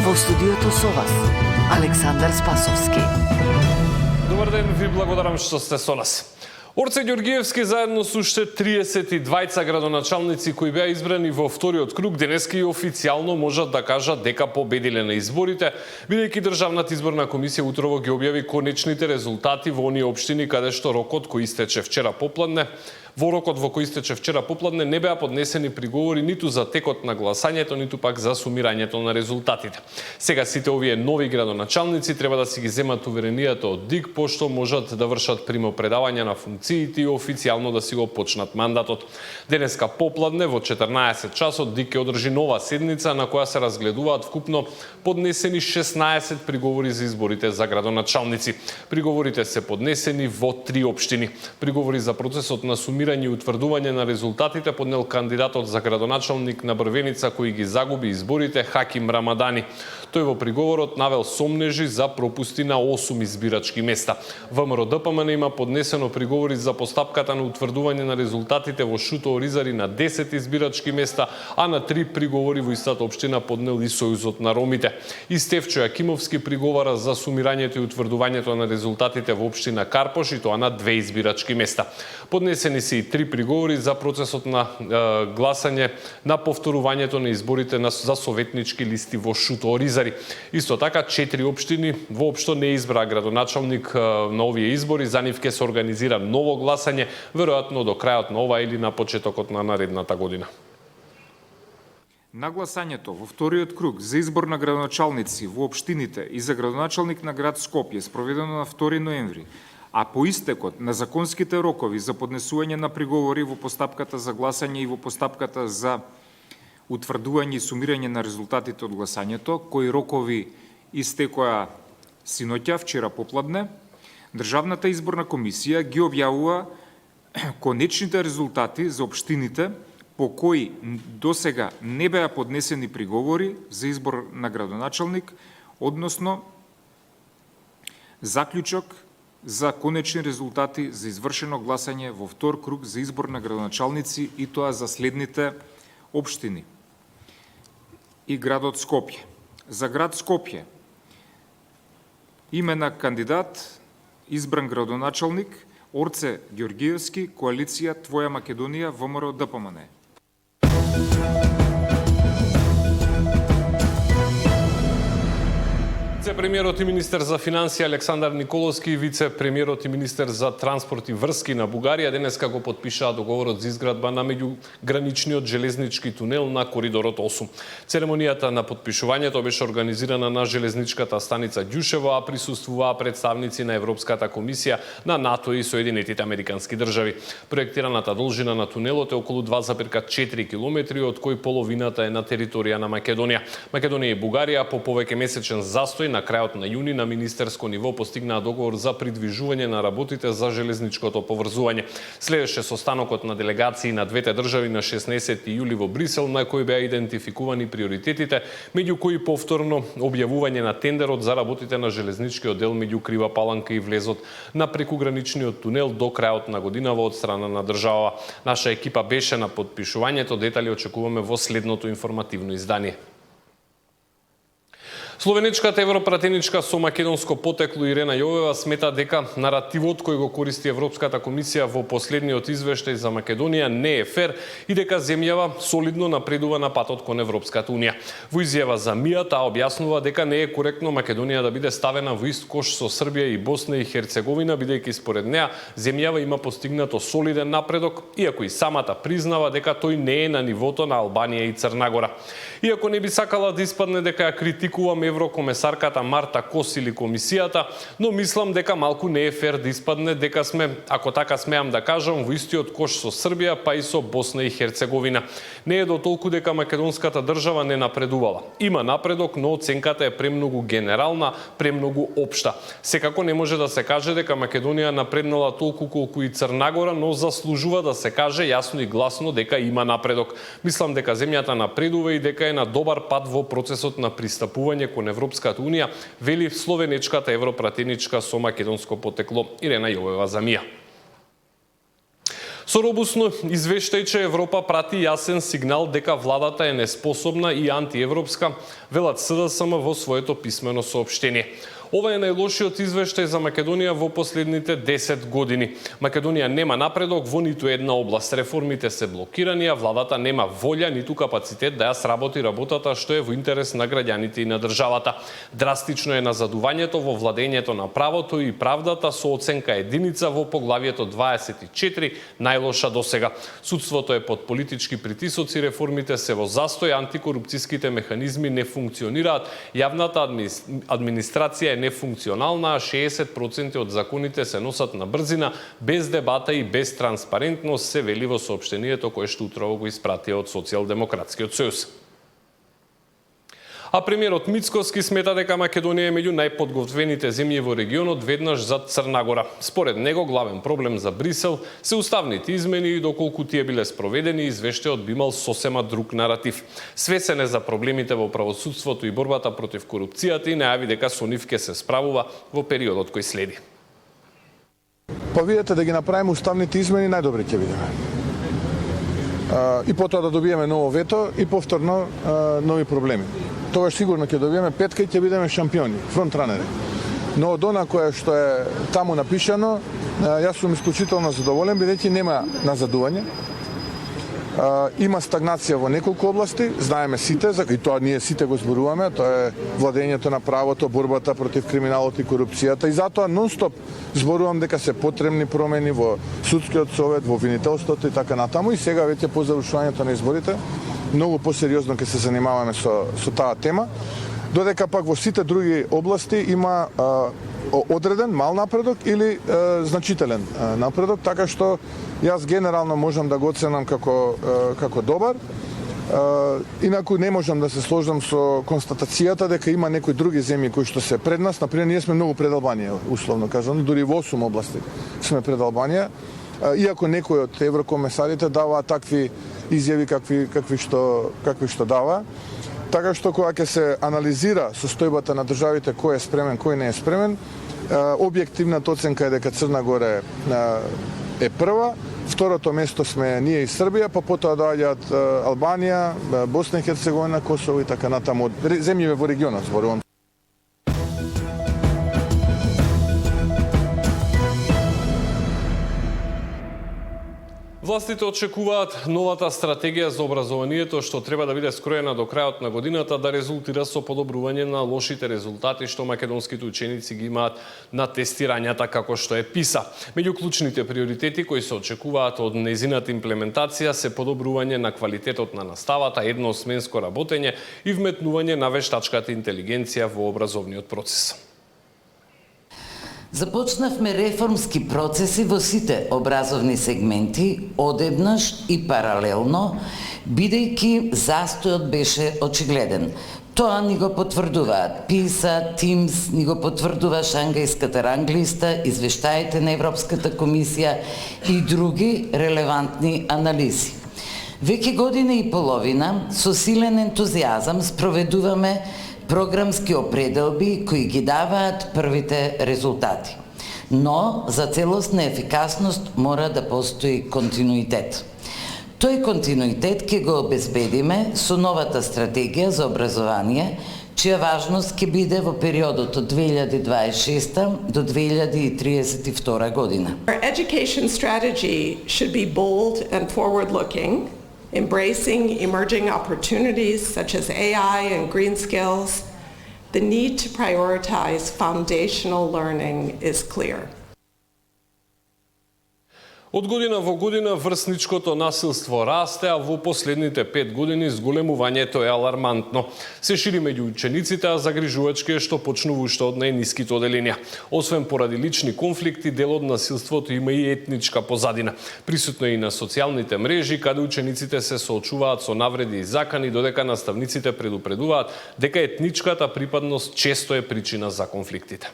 Во студиото со вас, Александар Спасовски. Добар ден, ви благодарам што сте со нас. Орце Ѓоргиевски заедно со уште 32 градоначалници кои беа избрани во вториот круг денеска и официјално можат да кажат дека победиле на изборите, бидејќи Државната изборна комисија утрово ги објави конечните резултати во оние општини каде што рокот кој истече вчера попладне. Во рокот во кој истече вчера попладне не беа поднесени приговори ниту за текот на гласањето, ниту пак за сумирањето на резултатите. Сега сите овие нови градоначалници треба да си ги земат уверенијата од ДИК, пошто можат да вршат примопредавање на функциите и официјално да си го почнат мандатот. Денеска попладне во 14 часот ДИК ќе одржи нова седница на која се разгледуваат вкупно поднесени 16 приговори за изборите за градоначалници. Приговорите се поднесени во 3 општини. Приговори за процесот на сумирање и утврдување на резултатите поднел кандидатот за градоначалник на Брвеница кој ги загуби изборите Хаким Рамадани. Тој во приговорот навел сомнежи за пропусти на 8 избирачки места. ВМРО ДПМН има поднесено приговори за постапката на утврдување на резултатите во Шуто Оризари на 10 избирачки места, а на 3 приговори во истата општина поднел и Сојузот на ромите. И Стефчо Јакимовски приговара за сумирањето и утврдувањето на резултатите во општина Карпош, и тоа на 2 избирачки места. Поднесени се и 3 приговори за процесот на гласање на повторувањето на изборите за советнички листи во Шуто Оризари. Исто така 4 општини воопшто не избраа градоначалник на овие избори, за нив ќе се организира ново гласање, веројатно до крајот на ова или на почетокот на наредната година. На гласањето во вториот круг за избор на градоначалници во општините и за градоначалник на град Скопје спроведено на 2 ноември, а по истекот на законските рокови за поднесување на приговори во постапката за гласање и во постапката за утврдување и сумирање на резултатите од гласањето, кои рокови истекоа синоќа, вчера попладне, Државната изборна комисија ги објавува конечните резултати за општините по кои досега не беа поднесени приговори за избор на градоначалник, односно заклучок за конечни резултати за извршено гласање во втор круг за избор на градоначалници, и тоа за следните општини и градот Скопје. За град Скопје име на кандидат избран градоначалник Орце Ѓоргиевски, коалиција Твоја Македонија, ВМРО ДПМН. Вице-премиерот и министер за финансија Александар Николовски и вице-премиерот и министер за транспорт и врски на Бугарија денеска го потпишаа договорот за изградба на меѓуграничниот железнички тунел на коридорот 8. Церемонијата на потпишувањето беше организирана на железничката станица Ѓушево, а присуствуваа представници на Европската комисија, на НАТО и Соединетите Американски држави. Проектираната должина на тунелот е околу 2,4 километри, од кои половината е на територија на Македонија. Македонија и Бугарија по повеќе месечен застој на крајот на јуни на министерско ниво постигнаа договор за придвижување на работите за железничкото поврзување. Следеше состанокот на делегации на двете држави на 16 јули во Брисел, на кој беа идентификувани приоритетите, меѓу кои повторно објавување на тендерот за работите на железничкиот дел меѓу Крива Паланка и влезот на прекуграничниот тунел до крајот на годинава од страна на држава. Наша екипа беше на потпишувањето, детали очекуваме во следното информативно издание. Словеничката европратеничка со македонско потекло Ирена Јовева смета дека наративот кој го користи Европската комисија во последниот извештај за Македонија не е фер и дека земјава солидно напредува на патот кон Европската унија. Во изјава за МИА таа објаснува дека не е коректно Македонија да биде ставена во ист кош со Србија и Босна и Херцеговина, бидејќи според неа земјава има постигнато солиден напредок, иако и самата признава дека тој не е на нивото на Албанија и Црна Гора. Иако не би сакала да испадне дека ја критикувам еврокомесарката Марта Кос или комисијата, но мислам дека малку не е фер да испадне дека сме, ако така смеам да кажам, во истиот кош со Србија, па и со Босна и Херцеговина. Не е до толку дека македонската држава не напредувала. Има напредок, но оценката е премногу генерална, премногу општа. Секако не може да се каже дека Македонија напреднала толку колку и Црна Гора, но заслужува да се каже јасно и гласно дека има напредок. Мислам дека земјата напредува и дека е на добар пат во процесот на пристапување кон Европската унија, вели словенечката европратеничка со македонско потекло Ирена Јовева за МИА. Со робусно извештајче Европа прати јасен сигнал дека владата е неспособна и антиевропска, велат СДСМ во своето писмено соопштение. Ова е најлошиот извештај за Македонија во последните 10 години. Македонија нема напредок во ниту една област. Реформите се блокирани, а владата нема волја ниту капацитет да ја сработи работата што е во интерес на граѓаните и на државата. Драстично е назадувањето во владењето на правото и правдата со оценка единица во поглавието 24, најлоша досега. Судството е под политички притисоци, реформите се во застој, антикорупцијските механизми не функционираат, јавната администрација е нефункционална, а 60% од законите се носат на брзина, без дебата и без транспарентност, се вели во соопштението кое што утрово го испратија од Социјалдемократскиот сојуз. А премиерот Мицкоски смета дека Македонија е меѓу најподготвените земји во регионот веднаш за Црна Гора. Според него главен проблем за Брисел се уставните измени и доколку тие биле спроведени, извештајот би имал сосема друг наратив. Свесен е за проблемите во правосудството и борбата против корупцијата и најави дека со нив ќе се справува во периодот кој следи. Па видете да ги направиме уставните измени, најдобре ќе видиме. И потоа да добиеме ново вето и повторно нови проблеми. Тогаш сигурно ќе добиеме петка и ќе бидеме шампиони, фронтранери. Но од она кое што е таму напишано, јас сум исклучително задоволен, бидејќи нема назадување. Има стагнација во неколку области, знаеме сите, и тоа ние сите го зборуваме, тоа е владењето на правото, борбата против криминалот и корупцијата, и затоа нон-стоп зборувам дека се потребни промени во судскиот совет, во обвинителството и така натаму, и сега веќе по завршувањето на изборите многу посериозно ќе се занимаваме со таа тема, додека пак во сите други области има одреден мал напредок или значителен напредок, така што јас генерално можам да го оценам како добар. Инаку не можам да се сложам со констатацијата дека има некои други земји кои што се пред нас. Например, ние сме многу пред Албанија, условно кажано, дури во 8 области сме пред Албанија, иако некои од еврокомесарите даваат такви изјави какви што дава. Така што кога ќе се анализира состојбата на државите кој е спремен, кој не е спремен, објективната оценка е дека Црна Гора е прва, второто место сме ние и Србија, па потоа доаѓаат Албанија, Босна и Херцеговина, Косово и така натаму, земјиве во регионот зборувам. Властите очекуваат новата стратегија за образованието што треба да биде скроена до крајот на годината да резултира со подобрување на лошите резултати што македонските ученици ги имаат на тестирањата како што е PISA. Меѓу клучните приоритети кои се очекуваат од нејзината имплементација се подобрување на квалитетот на наставата, едносменско работење и вметнување на вештачката интелигенција во образовниот процес. Започнавме реформски процеси во сите образовни сегменти, одеднаш и паралелно, бидејќи застојот беше очигледен. Тоа ни го потврдуваат PISA, TIMSS, ни го потврдува Шангајската ранглиста, извештаите на Европската комисија и други релевантни анализи. Веќе година и половина со силен ентузијазам спроведуваме програмски определби кои ги даваат првите резултати. Но за целосна ефикасност мора да постои континуитет. Тој континуитет ќе го обезбедиме со новата стратегија за образование, чија важност ќе биде во периодот од 2026 до 2032 година. Our education strategy should be bold and forward-looking, embracing emerging opportunities such as AI and green skills. The need to prioritize foundational learning is clear. Од година во година врсничкото насилство расте, а во последните 5 години зголемувањето е алармантно. Се шири меѓу учениците, а загрижувачки е што почнува уште од најниските оделенија. Освен поради лични конфликти, дел од насилството има и етничка позадина. Присутно е и на социјалните мрежи, каде учениците се соочуваат со навреди и закани, додека наставниците предупредуваат дека етничката припадност често е причина за конфликтите.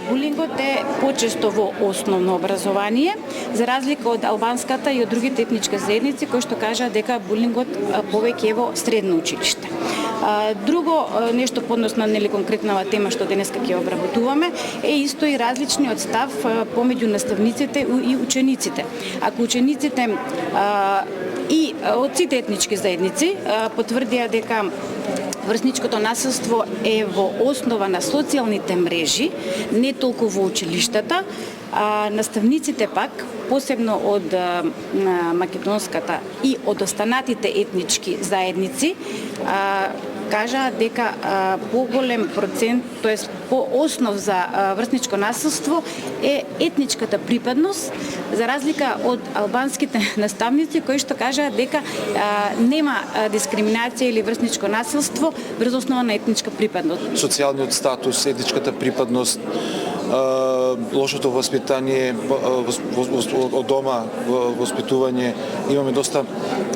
Булингот е почесто во основно образование, за разлика од албанската и од другите етнички заедници кои што кажаат дека булингот повеќе е во средно училиште. Друго нешто по однос на конкретнава тема што денеска ќе обработуваме е исто и различниот став помеѓу наставниците и учениците. Ако учениците и од сите етнички заедници потврдија дека врсничкото насилство е во основа на социјалните мрежи, не толку во училиштата, наставниците пак, посебно од македонската и од останатите етнички заедници, кажа дека поголем процент, тоест по основ за врсничко насилство е етничката припадност, за разлика од албанските наставници кои што кажа дека нема дискриминација или врсничко насилство врз основа на етничка припадност. Социјалниот статус, етничката припадност, лошото воспитание од дома, воспитување, имаме доста,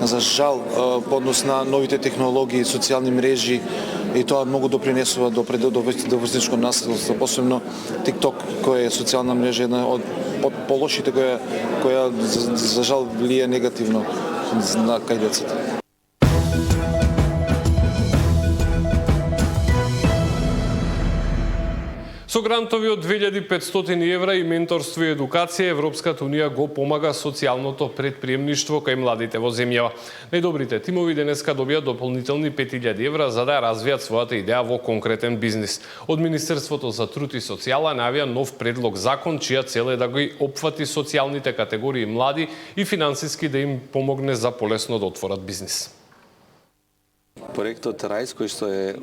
за жал, по однос на новите технологии, социјални мрежи, и тоа многу допринесува до врсничко насилство, посебно TikTok, која е социјална мрежа, една од полошите која за жал влие негативно на кај децата. Со грантови од 2500 евра и менторство и едукација, Европската унија го помага социјалното предприемништво кај младите во земјава. Најдобрите тимови денеска добија дополнителни 5000 евра за да ја развијат својата идеја во конкретен бизнис. Од Министерството за труд и социјала најавија нов предлог закон, чија цел е да ги опфати социјалните категории млади и финансиски да им помогне за полесно да отворат бизнис. Проектот Рајс, кој што е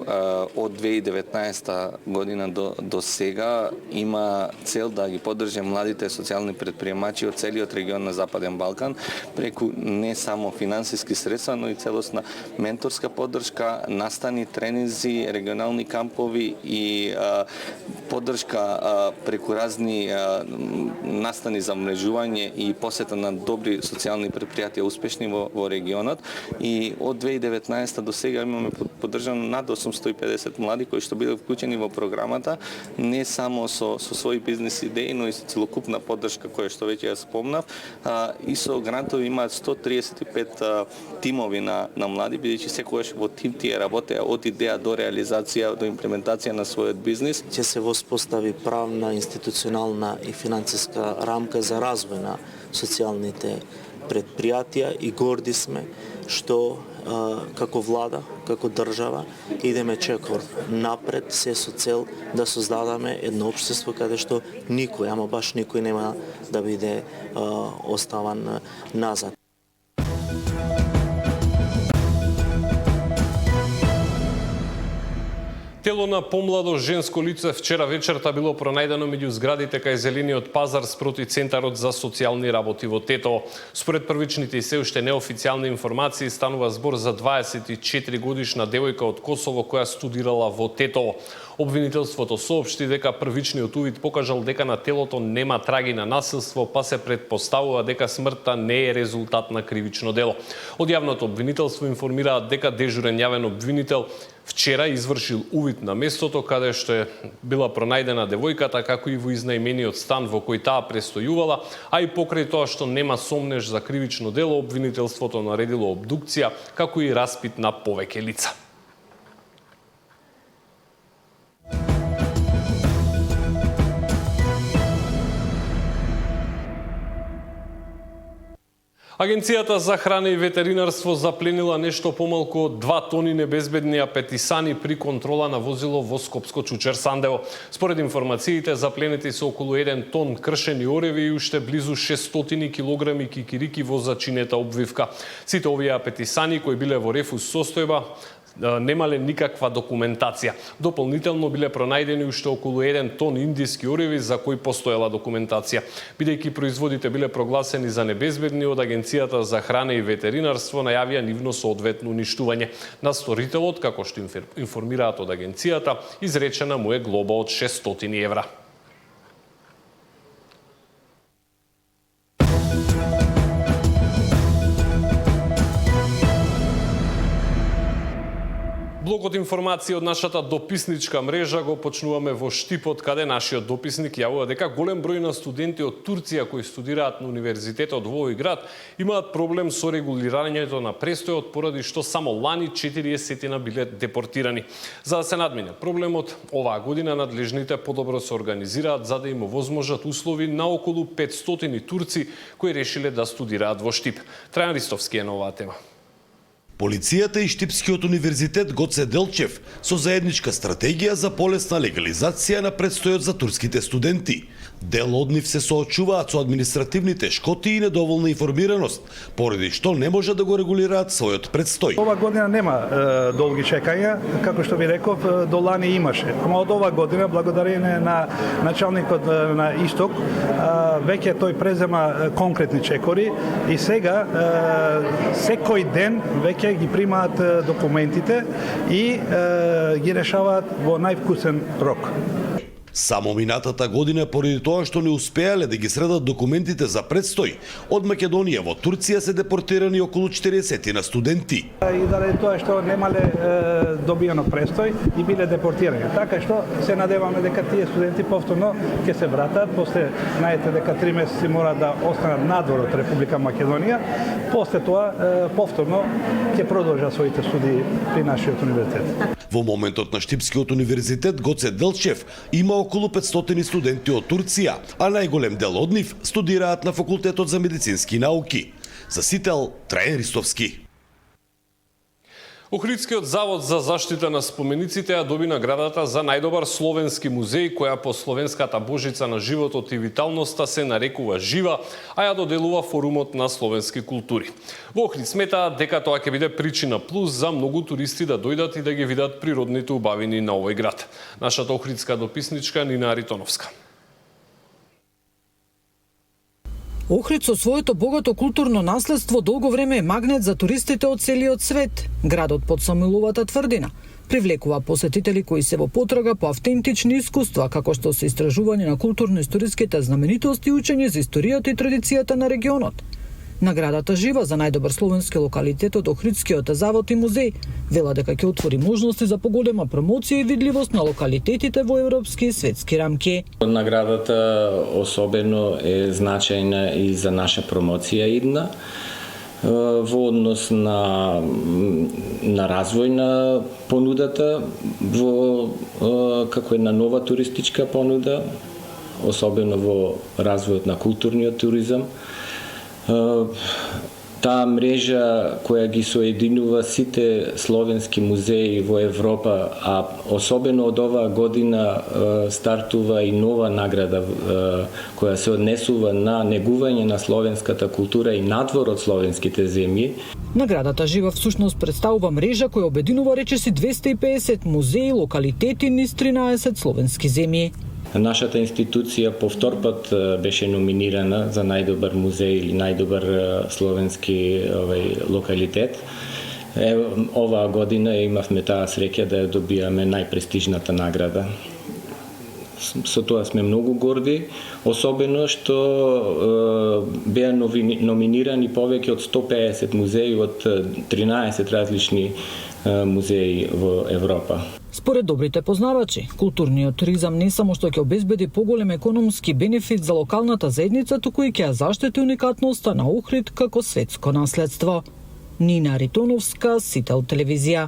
од 2019 година до сега, има цел да ги поддржи младите социјални предприемачи од целиот регион на Западен Балкан, преку не само финансиски средства, но и целосна менторска поддршка, настани, тренинзи, регионални кампови и поддршка преку разни настани за мрежување и посета на добри социјални предпријатија успешни во регионот. И од 2019 до сега имаме поддржано над 850 млади кои што биле вклучени во програмата, не само со своји бизнес идеи, но и со целокупна поддршка која што веќе ја спомнав. И со грантови имаат 135 тимови на млади, бидејќи секогаш во тим тие работеа од идеја до реализација, до имплементација на својот бизнис. Ќе се воспостави правна, институционална и финансиска рамка за развој на социјалните предпријатија и горди сме што како влада, како држава, идеме чекор напред, се со цел да создадаме едно општество каде што никој, ама баш никој нема да биде оставан назад. Тело на помладо женско лице вчера вечерта било пронајдено меѓу зградите кај Зелениот пазар спроти Центарот за социјални работи во Тетово. Според првичните и се уште неофицијални информации станува збор за 24 годишна девојка од Косово која студирала во Тетово. Обвинителството соопшти дека првичниот увид покажал дека на телото нема траги на насилство, па се претпоставува дека смртта не е резултат на кривично дело. Од јавното обвинителство информираат дека дежурен јавен обвинител вчера извршил увид на местото каде што е била пронајдена девојката, како и во изнајмениот стан во кој таа престојувала, а и покрај тоа што нема сомнеж за кривично дело, обвинителството наредило обдукција, како и распит на повеќе лица. Агенцијата за храна и ветеринарство запленила нешто помалку од 2 тони небезбедни апетисани при контрола на возило во Скопско Чучер Сандево. Според информациите, запленети се околу 1 тон кршени ореви и уште близу 600 килограми кикирики во зачинета обвивка. Сите овие апетисани кои биле во рефус состојба немале никаква документација. Дополнително биле пронајдени уште околу 1 тон индиски ореви за кои постоела документација. Бидејќи производите биле прогласени за небезбедни, од Агенцијата за храна и ветеринарство најавија нивно соодветно уништување. На сторителот, како што информираат од агенцијата, изречена му е глоба од 600 евра. Блокот информации од нашата дописничка мрежа го почнуваме во Штипот, каде нашиот дописник јавува дека голем број на студенти од Турција кои студираат на универзитетот во овој град имаат проблем со регулирањето на престојот, поради што само лани 40 биле депортирани. За да се надмине проблемот, оваа година надлежните подобро се организираат за да им овозможат услови на околу 500 турци кои решиле да студираат во Штип. Трајан Ристовски е на оваа тема. Полицијата и Штипскиот универзитет Гоце Делчев со заедничка стратегија за полесна легализација на предстојот за турските студенти. Дел од нив се соочуваат со административните шкоти и недоволна информираност, поради што не може да го регулираат својот предстој. Ова година нема долги чекања, како што ви реков, до лани имаше. Ама од ова година, благодарение на началникот на Исток, веќе тој презема конкретни чекори и сега секој ден веќе ги примаат документите и ги решаваат во највкусен рок. Само минатата година, поради тоа што не успеале да ги средат документите за предстој, од Македонија во Турција се депортирани околу 40 на студенти. И заради тоа што немале добиено престој и биле депортирани. Така што се надеваме дека тие студенти повторно ќе се вратат, после знаете дека 3 месеци мора да останат надвор од Република Македонија, после тоа повторно ќе продолжат своите студии при нашиот универзитет. Во моментот на Штипскиот универзитет Гоце Делчев има околу 500 студенти од Турција, а најголем дел од нив студираат на факултетот за медицински науки. За Сител, Трајан Ристовски. Охридскиот завод за заштита на спомениците ја доби наградата за најдобар словенски музеј, која по словенската божица на животот и виталноста се нарекува Жива, а ја доделува Форумот на словенски култури. Во Охрид сметаат дека тоа ќе биде причина плюс за многу туристи да дојдат и да ги видат природните убавини на овој град. Нашата охридска дописничка Нина Аритоновска. Охрид со своето богато културно наследство долго време е магнет за туристите од целиот свет. Градот под Самуиловата тврдина привлекува посетители кои се во потрага по автентични искуства, како што се истражување на културно-историските знаменитости и учење за историјата и традицијата на регионот. Наградата Жива за најдобар словенски локалитет од Охридскиот завод и музеј вела дека ќе отвори можности за поголема промоција и видливост на локалитетите во европски и светски рамки. Наградата особено е значајна и за наша промоција идна во однос на развој на понудата во како една нова туристичка понуда, особено во развојот на културниот туризам. Таа мрежа која ги соединува сите словенски музеи во Европа, а особено од оваа година стартува и нова награда која се однесува на негување на словенската култура и надвор од словенските земји. Наградата Жива всушност представува мрежа која обединува речиси 250 музеи, локалитети низ 13 словенски земји. Нашата институција по втор пат беше номинирана за најдобар музеј или најдобар словенски локалитет. Оваа година имавме таа среќа да ја добијаме најпрестижната награда. Со тоа сме многу горди, особено што беа номинирани повеќе од 150 музеи од 13 различни музеи во Европа. Според добрите познавачи, културниот туризам не само што ќе обезбеди поголем економски бенефит за локалната заедница, туку и ќе ја заштити уникатноста на Охрид како светско наследство. Нина Аритоновска, Сител телевизија.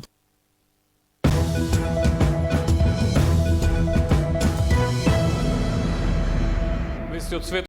Вести од свет